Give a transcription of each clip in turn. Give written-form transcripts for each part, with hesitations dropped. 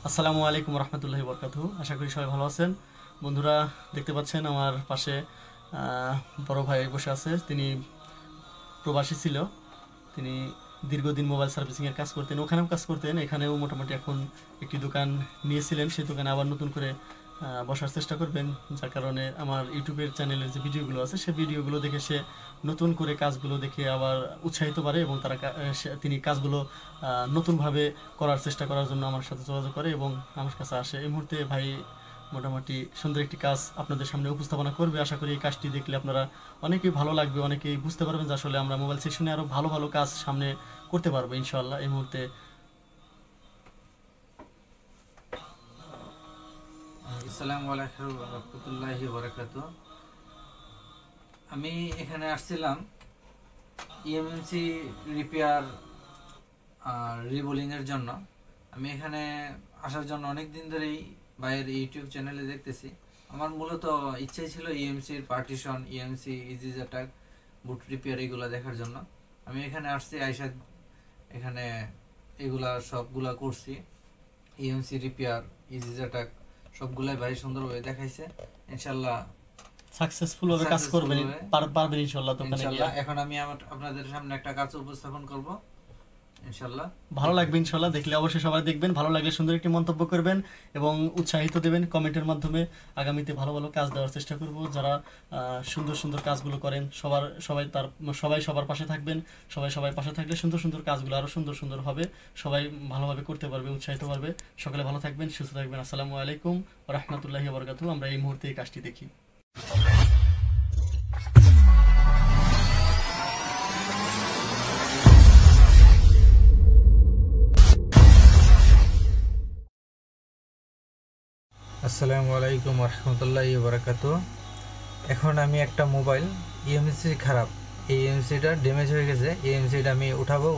আসসালামু আলাইকুম রহমতুল্লাহি বরকাতুহু। আশা করি সবাই ভালো আছেন। বন্ধুরা, দেখতে পাচ্ছেন আমার পাশে বড় ভাই বসে আছে। তিনি প্রবাসী ছিল। তিনি দীর্ঘদিন মোবাইল সার্ভিসিংয়ের কাজ করতেন, ওখানেও কাজ করতেন, এখানেও মোটামুটি এখন একটি দোকান নিয়েছিলেন। সেই দোকানে আবার নতুন করে বসার চেষ্টা করবেন, যার কারণে আমার ইউটিউবের চ্যানেলের যে ভিডিওগুলো আছে সেই ভিডিওগুলো দেখে সে নতুন করে কাজগুলো দেখে আবার উৎসাহিত পারে এবং তিনি কাজগুলো নতুনভাবে করার চেষ্টা করার জন্য আমার সাথে যোগাযোগ করে এবং আমার কাছে আসে। এই মুহূর্তে ভাই মোটামুটি সুন্দর একটি কাজ আপনাদের সামনে উপস্থাপনা করবে। আশা করি এই কাজটি দেখলে আপনারা অনেকেই ভালো লাগবে, অনেকেই বুঝতে পারবেন যে আসলে আমরা মোবাইল সেকশনে আরও ভালো ভালো কাজ সামনে করতে পারবো ইনশাআল্লাহ। এই মুহূর্তে আসসালামু আলাইকুম রহমতুল্লাহি বারাকাতুহু। আমি এখানে আসছিলাম ইএমএমসি রিপেয়ার আর রিবোলিং এর জন্য। আমি এখানে আসার জন্য অনেক দিন ধরেই ভাইয়ের ইউটিউব চ্যানেলে দেখতেছি। আমার মূলত ইচ্ছাই ছিল ইএমসির পার্টিশন, ইএমসি ইজিজ অ্যাটাক, বুট রিপেয়ার এগুলো দেখার জন্য। আমি এখানে আসছি, আইসা এখানে এগুলা সবগুলা করছি। ইএমসি রিপেয়ার, ইজিজ অ্যাটাক সবগুলাই ভাই সুন্দরভাবে দেখাইছে। ইনশাআল্লাহ সাকসেসফুল ভাবে কাজ করবেন, পারবেন ইনশাআল্লাহ। দোকানে গিয়ে এখন আমি আপনাদের সামনে একটা কাজ উপস্থাপন করব ইনশাআল্লাহ। ভালো লাগবে ইনশাআল্লাহ। দেখলে অবশ্যই সবাই দেখবেন, ভালো লাগলে সুন্দর একটি মন্তব্য করবেন এবং উৎসাহিত দেবেন কমেন্টের মাধ্যমে। আগামীতে ভালো ভালো কাজ দেওয়ার চেষ্টা করব। যারা সুন্দর সুন্দর কাজগুলো করেন সবাই সবার পাশে থাকবেন। সবাই পাশে থাকলে সুন্দর সুন্দর কাজগুলো আরো সুন্দর সুন্দর হবে, সবাই ভালোভাবে করতে পারবে, উৎসাহিত পারবে। সকলে ভালো থাকবেন, সুস্থ থাকবেন। আসসালামু আলাইকুম ওয়া রাহমাতুল্লাহি ওয়া বারাকাতুহু। আমরা এই মুহূর্তে এই কাজটি দেখি। আসসালামু আলাইকুম রহমতুল্লাহি বারাকাতুহু। এখন আমি একটা মোবাইল ইএমসি খারাপ, এই ইএমসিটা ড্যামেজ হয়ে গেছে। ইএমসিটা আমি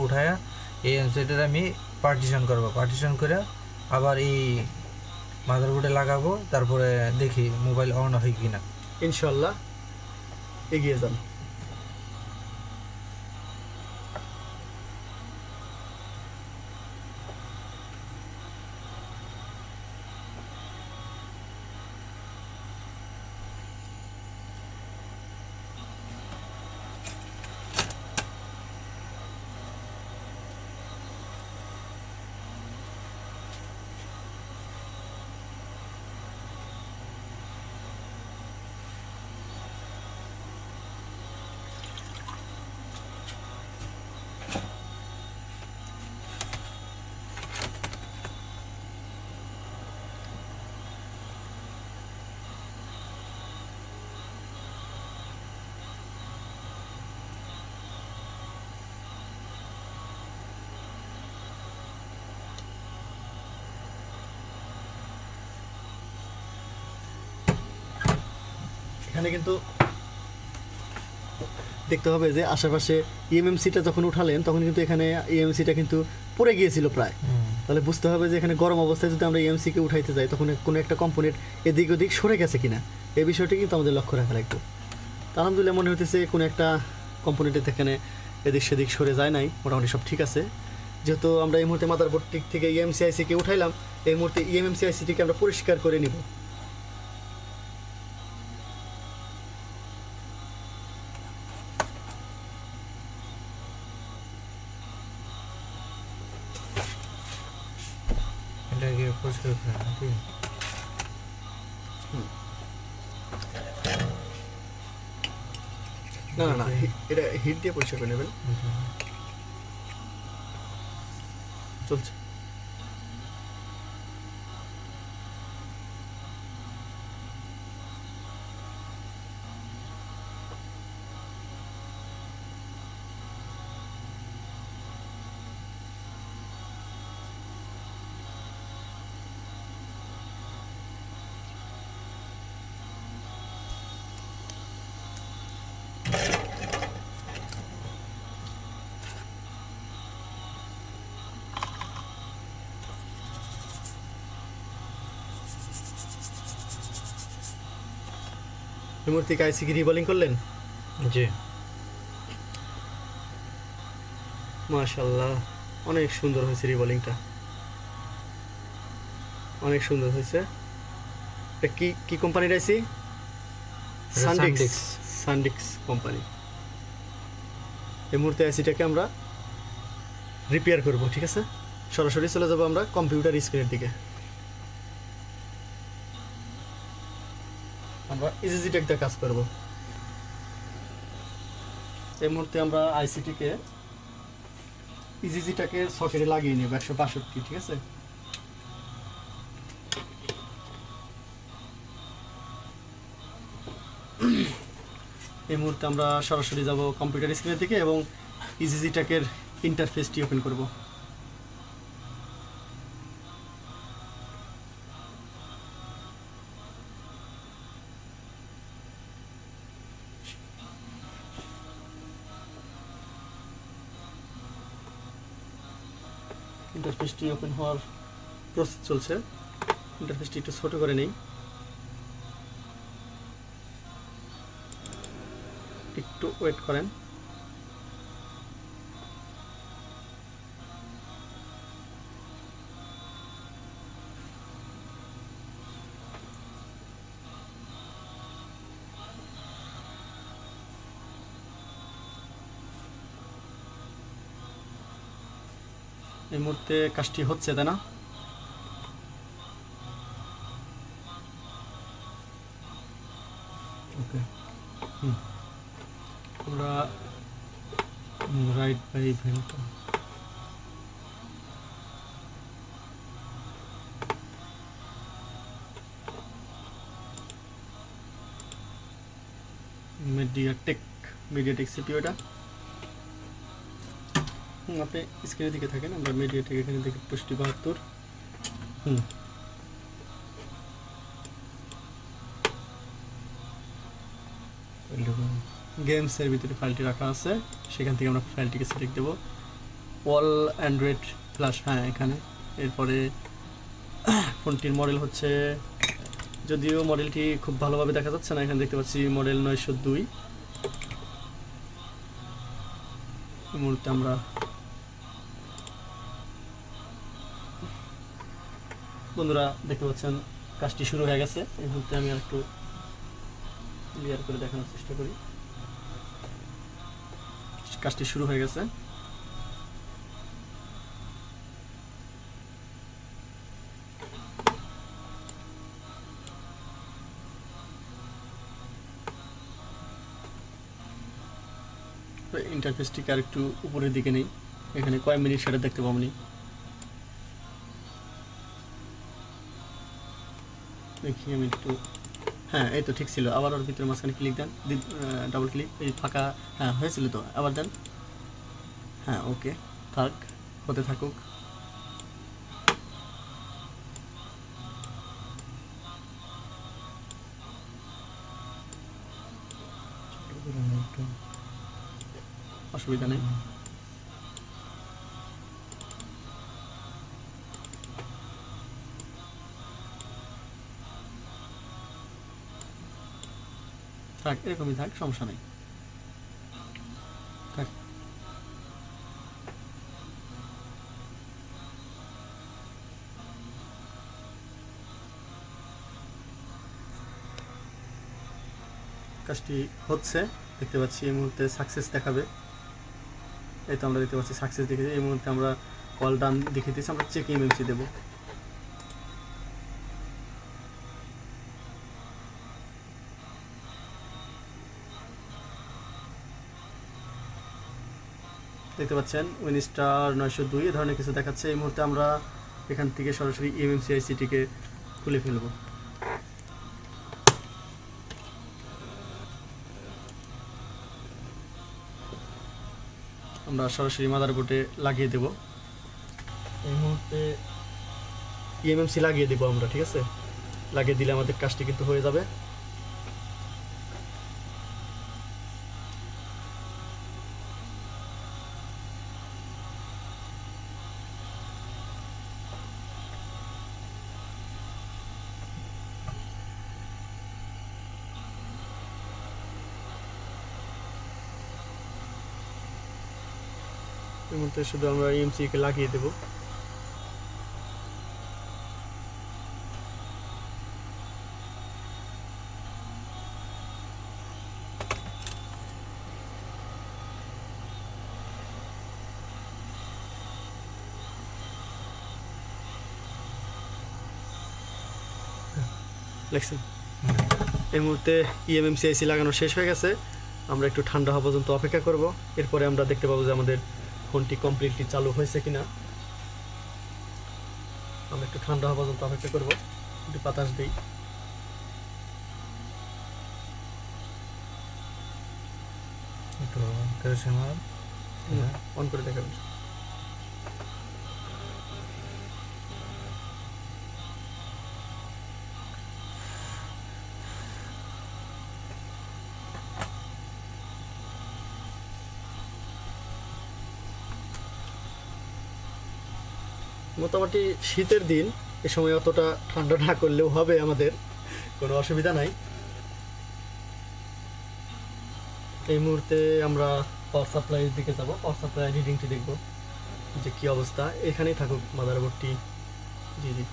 উঠায়া এই ইএমসিটা আমি পার্টিশন করব। পার্টিশন করে আবার এই মাদারবোর্ডে লাগাবো, তারপরে দেখি মোবাইল অন হয় কিনা। ইনশাআল্লাহ এগিয়ে যান। এখানে কিন্তু দেখতে হবে যে আশেপাশে ইএমএমসিটা যখন উঠালেন তখন কিন্তু এখানে ইএমসিটা কিন্তু পড়ে গিয়েছিল প্রায়। তাহলে বুঝতে হবে যে এখানে গরম অবস্থায় যদি আমরা ইএমসিকে উঠাইতে যাই তখন কোনো একটা কম্পোনেন্ট এদিক ওদিক সরে গেছে কিনা, এই বিষয়টি কিন্তু আমাদের লক্ষ্য রাখা লাগবে। তা আলহামদুলিল্লাহ মনে হতেছে কোনো একটা কম্পোনেন্টের এখানে এদিক সেদিক সরে যায় নাই, মোটামুটি সব ঠিক আছে। যেহেতু আমরা এই মুহূর্তে মাদারবোর্ড থেকে ইএমসিআইসিকে উঠাইলাম, এই মুহূর্তে ইএমএমসিআইসিটিকে আমরা পরিষ্কার করে নিব। এটাকে পরিষ্কার করে নাকি? না না না, এটা হিট দিয়ে পরিষ্কার করে নেবেন। চলছে। এই মুহূর্তে আইসি কি রিবোলিং করলেন? জি, মাশাআল্লাহ, অনেক সুন্দর হয়েছে রিবোলিংটা। অনেক সুন্দর হয়েছে। এটা কি কি কোম্পানির আইসি? সানডিক্স। সানডিক্স কোম্পানি। এই মুহূর্তে আইসিটাকে আমরা রিপেয়ার করব, ঠিক আছে? সরাসরি চলে যাব আমরা কম্পিউটার স্ক্রিনের দিকে। আমরা ইজিজিটেক দিয়ে কাজ করব। এই মুহূর্তে আমরা আইসিটিকে ইজিজিটেকে সকেটে লাগিয়ে নেব 162, ঠিক আছে? এই মুহূর্তে আমরা সরাসরি যাব কম্পিউটার স্ক্রিনের দিকে এবং ইজিজিটেকের ইন্টারফেসটি ওপেন করব। ইন্টারফেসটি ওপেন হওয়ার প্রসেস চলছে। ইন্টারফেসটি একটু ছোট করে নেই, একটু ওয়েট করেন। এই মুহূর্তে কাজটি হচ্ছে, তাই না? ওকে, আমরা right by event MediaTek CPU এটা। আপনি স্ক্রিনের দিকে থাকেন, আমরা মিডিয়াটেক এখানে দেখি 72। গেমসের ভিতরে ফাইলটি রাখা আছে, সেখান থেকে আমরা ফাইলটিকে সিলেক্ট দেবো। অল অ্যান্ড্রয়েড প্লাস, হ্যাঁ এখানে। এরপরে ফোনটির মডেল হচ্ছে, যদিও মডেলটি খুব ভালোভাবে দেখা যাচ্ছে না, এখানে দেখতে পাচ্ছি মডেল 902। এই মুহূর্তে আমরা বন্ধুরা দেখতে পাচ্ছেন কাজটি শুরু হয়ে গেছে। এই মুহূর্তে আমি আর একটু ক্লিয়ার করে দেখানোর চেষ্টা করি। কাজটি শুরু হয়ে গেছে। ইন্টারফেসটিকে আর একটু উপরের দিকে নেই, এখানে কয় মিনিট সেটা দেখতে পাবনি। দেখি আমি একটু, হ্যাঁ এই তো ঠিক ছিল। আবার ওর ভিতরে মাঝখানে ক্লিক দেন, ডাবল ক্লিক, এই ফাঁকা, হ্যাঁ হয়েছিল তো, আবার দেন। হ্যাঁ ওকে, থাক, হতে থাকুক। অসুবিধা নেই। থাক, এরকমই থাক, সমস্যা নেই। থাক। কাজটি হচ্ছে, দেখতে পাচ্ছি এই মুহূর্তে সাকসেস দেখাবে। এই তো আমরা দেখতে পাচ্ছি সাকসেস দেখেছি। এই মুহূর্তে আমরা কল ডান দেখে দিয়েছি, আমরা চেক এমএমসি দেবো। দেখতে পাচ্ছেন উইনস্টার 902 এই ধরনের কিছু দেখাচ্ছে। এই মুহূর্তে আমরা এখান থেকে সরাসরি এমএমসি আইসিটিকে খুলে ফেলবো। আমরা সরাসরি মাদারবোর্ডে লাগিয়ে দেব। এই মুহূর্তে এমএমসি লাগিয়ে দেবো আমরা, ঠিক আছে? লাগিয়ে দিলে আমাদের কাজটি কিন্তু হয়ে যাবে। এর মধ্যে শুধু আমরা ইএমসি কে লাগিয়ে দেব। দেখছেন এই মুহূর্তে ইএমএমসি এসি লাগানো শেষ হয়ে গেছে। আমরা একটু ঠান্ডা হওয়া পর্যন্ত অপেক্ষা করব, এরপরে আমরা দেখতে পাবো যে আমাদের ফোনটি কমপ্লিটলি চালু হয়েছে কিনা। আমরা একটু ঠান্ডা হওয়া পর্যন্ত অপেক্ষা করব, একটু বাতাস দিই। একটু কেরোসিন অন করে দেখাবেন। মোটামুটি শীতের দিন, এ সময় অতটা ঠান্ডা না করলেও হবে, আমাদের কোনো অসুবিধা নাই। এই মুহূর্তে আমরা পাওয়ার সাপ্লাইয়ের দিকে যাব, পাওয়ার সাপ্লাই রিডিংটি দেখব যে কী অবস্থা। এখানেই থাকুক মাদারবোর্ডটি, জি জি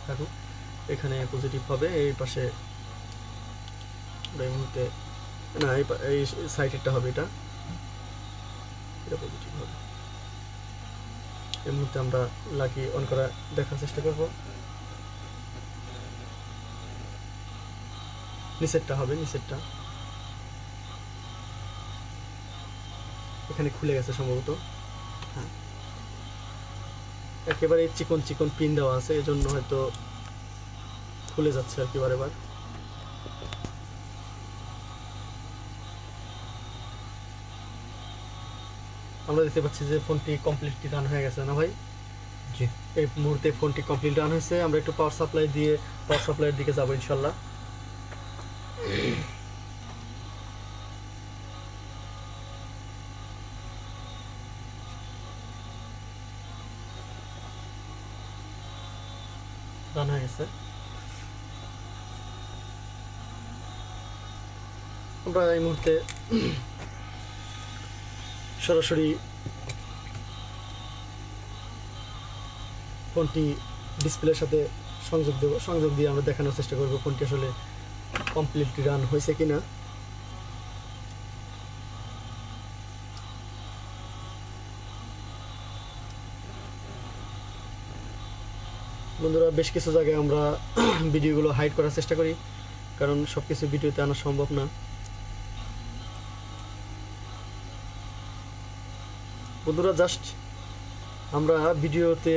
থাকুক, এখানে পজিটিভ হবে। এই পাশে এই মুহূর্তে না, এই সাইডেরটা হবে, এটা পজিটিভ হবে। এই মুহূর্তে আমরা লাকি অন করা দেখার চেষ্টা করব। নিচেরটা হবে, নিচেরটা এখানে খুলে গেছে সম্ভবত। হ্যাঁ, একেবারে চিকন চিকন পিন দেওয়া আছে, এজন্য হয়তো খুলে যাচ্ছে আর কি বারেবার। আমরা দেখতে পাচ্ছি যে ফোনটি কমপ্লিটলি রান হয়ে গেছে না ভাই? জি। এই মুহূর্তে ফোনটি কমপ্লিট রান হয়েছে। আমরা একটু পাওয়ার সাপ্লাই দিয়ে পাওয়ার সাপ্লাইয়ের দিকে যাবো ইনশাল্লাহ। রান হয়ে গেছে। আমরা এই মুহূর্তে সরাসরি ফোনটি ডিসপ্লের সাথে সংযোগ দেব, সংযোগ দিয়ে আমরা দেখানোর চেষ্টা করব ফোনটি আসলে কমপ্লিটলি রান হয়েছে কিনা। বন্ধুরা, বেশ কিছু জায়গায় আমরা ভিডিওগুলো হাইড করার চেষ্টা করি, কারণ সব কিছু ভিডিওতে আনা সম্ভব না। বন্ধুরা, জাস্ট আমরা ভিডিওতে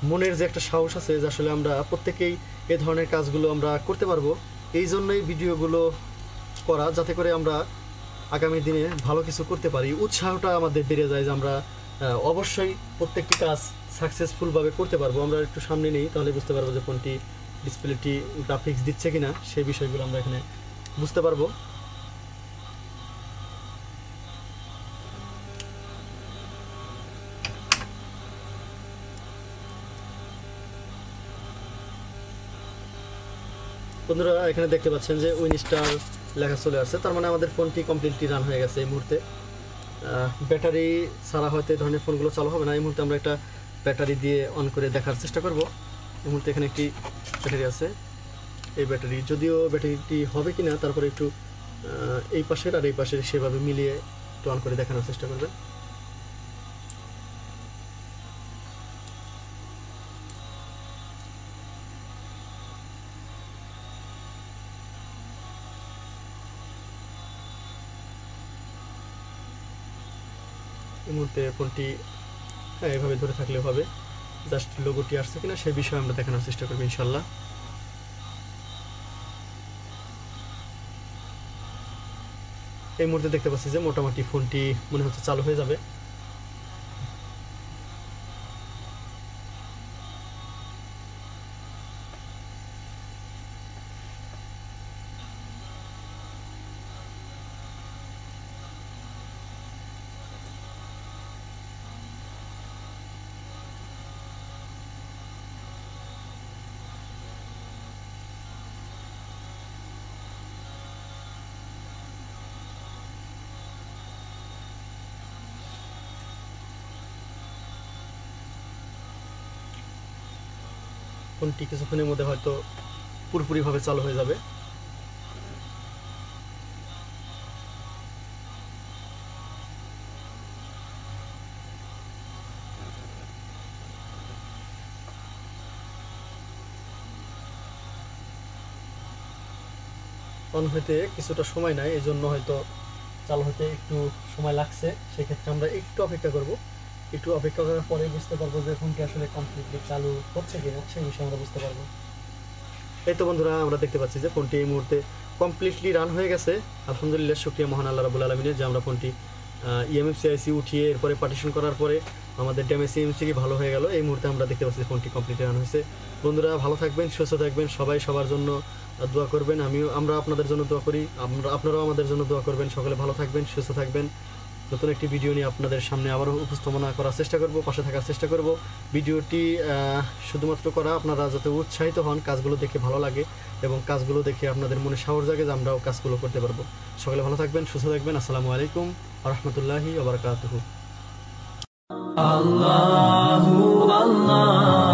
মনের যে একটা সাহস আছে যে আসলে আমরা প্রত্যেকেই এই ধরনের কাজগুলো আমরা করতে পারবো, এই জন্যই ভিডিওগুলো করা, যাতে করে আমরা আগামী দিনে ভালো কিছু করতে পারি। উৎসাহটা আমাদের বেড়ে যায় যে আমরা অবশ্যই প্রত্যেকটি কাজ সাকসেসফুলভাবে করতে পারবো। আমরা একটু সামনে নেই, তাহলে বুঝতে পারবো যে ফোনটি ডিসপ্লেটি গ্রাফিক্স দিচ্ছে কিনা, সেই বিষয়গুলো আমরা এখানে বুঝতে পারবো। বন্ধুরা, এখানে দেখতে পাচ্ছেন যে উইনস্টার লেখা চলে আসছে, তার মানে আমাদের ফোনটি কমপ্লিটলি রান হয়ে গেছে এই মুহূর্তে। ব্যাটারি ছাড়া হয়তো এই ধরনের ফোনগুলো চালু হবে না। এই মুহূর্তে আমরা একটা ব্যাটারি দিয়ে অন করে দেখার চেষ্টা করব। এই মুহূর্তে এখানে একটি ব্যাটারি আছে, এই ব্যাটারি, যদিও ব্যাটারিটি হবে কি না তারপরে একটু এই পাশের আর এই পাশের সেভাবে মিলিয়ে একটু অন করে দেখানোর চেষ্টা করবেন। এই মুহূর্তে ফোনটি হ্যাঁ এভাবে ধরে থাকলেও হবে, জাস্ট লোগোটি আসছে কিনা সেই বিষয়ে আমরা দেখানোর চেষ্টা করবো ইনশাল্লাহ। এই মুহূর্তে দেখতে পাচ্ছি যে মোটামুটি ফোনটি মনে হচ্ছে চালু হয়ে যাবে। ফোনটি কিছুক্ষণের মধ্যে হয়তো পুরোপুরিভাবে চালু হয়ে যাবে। অন হতে কিছুটা সময় নেয়, এই জন্য হয়তো চালু হতে একটু সময় লাগছে। সেক্ষেত্রে আমরা একটু অপেক্ষা করব, একটু অপেক্ষা করার পরে বুঝতে পারবো যে ফোনটি আসলে কমপ্লিটলি চালু হচ্ছে কিনা, সেই বিষয়ে আমরা বুঝতে পারবো। এই তো বন্ধুরা, আমরা দেখতে পাচ্ছি যে ফোনটি এই মুহূর্তে কমপ্লিটলি রান হয়ে গেছে। আলহামদুলিল্লাহ, শুকরিয়া মহান আল্লাহ রাব্বুল আলামিনের যে আমরা ফোনটি ইএমএফসি আইসি উঠিয়ে এরপরে পার্টিশন করার পরে আমাদের ড্যামেজ সিএমসি ভালো হয়ে গেল। এই মুহূর্তে আমরা দেখতে পাচ্ছি ফোনটি কমপ্লিট রান হয়েছে। বন্ধুরা ভালো থাকবেন, সুস্থ থাকবেন, সবাই সবার জন্য দোয়া করবেন। আমরা আপনাদের জন্য দোয়া করি, আপনারাও আমাদের জন্য দোয়া করবেন। সকলে ভালো থাকবেন, সুস্থ থাকবেন। নতুন একটি ভিডিও নিয়ে আপনাদের সামনে আবারও উপস্থাপনা করার চেষ্টা করব, পাশে থাকার চেষ্টা করব। ভিডিওটি শুধুমাত্র করা আপনারা যাতে উৎসাহিত হন, কাজগুলো দেখে ভালো লাগে এবং কাজগুলো দেখে আপনাদের মনে সাহস জাগে যে আমরাও কাজগুলো করতে পারবো। সকলে ভালো থাকবেন, সুস্থ থাকবেন। আসসালামু আলাইকুম ওয়া রাহমাতুল্লাহি ওয়া বারাকাতুহু। আল্লাহু আল্লাহ।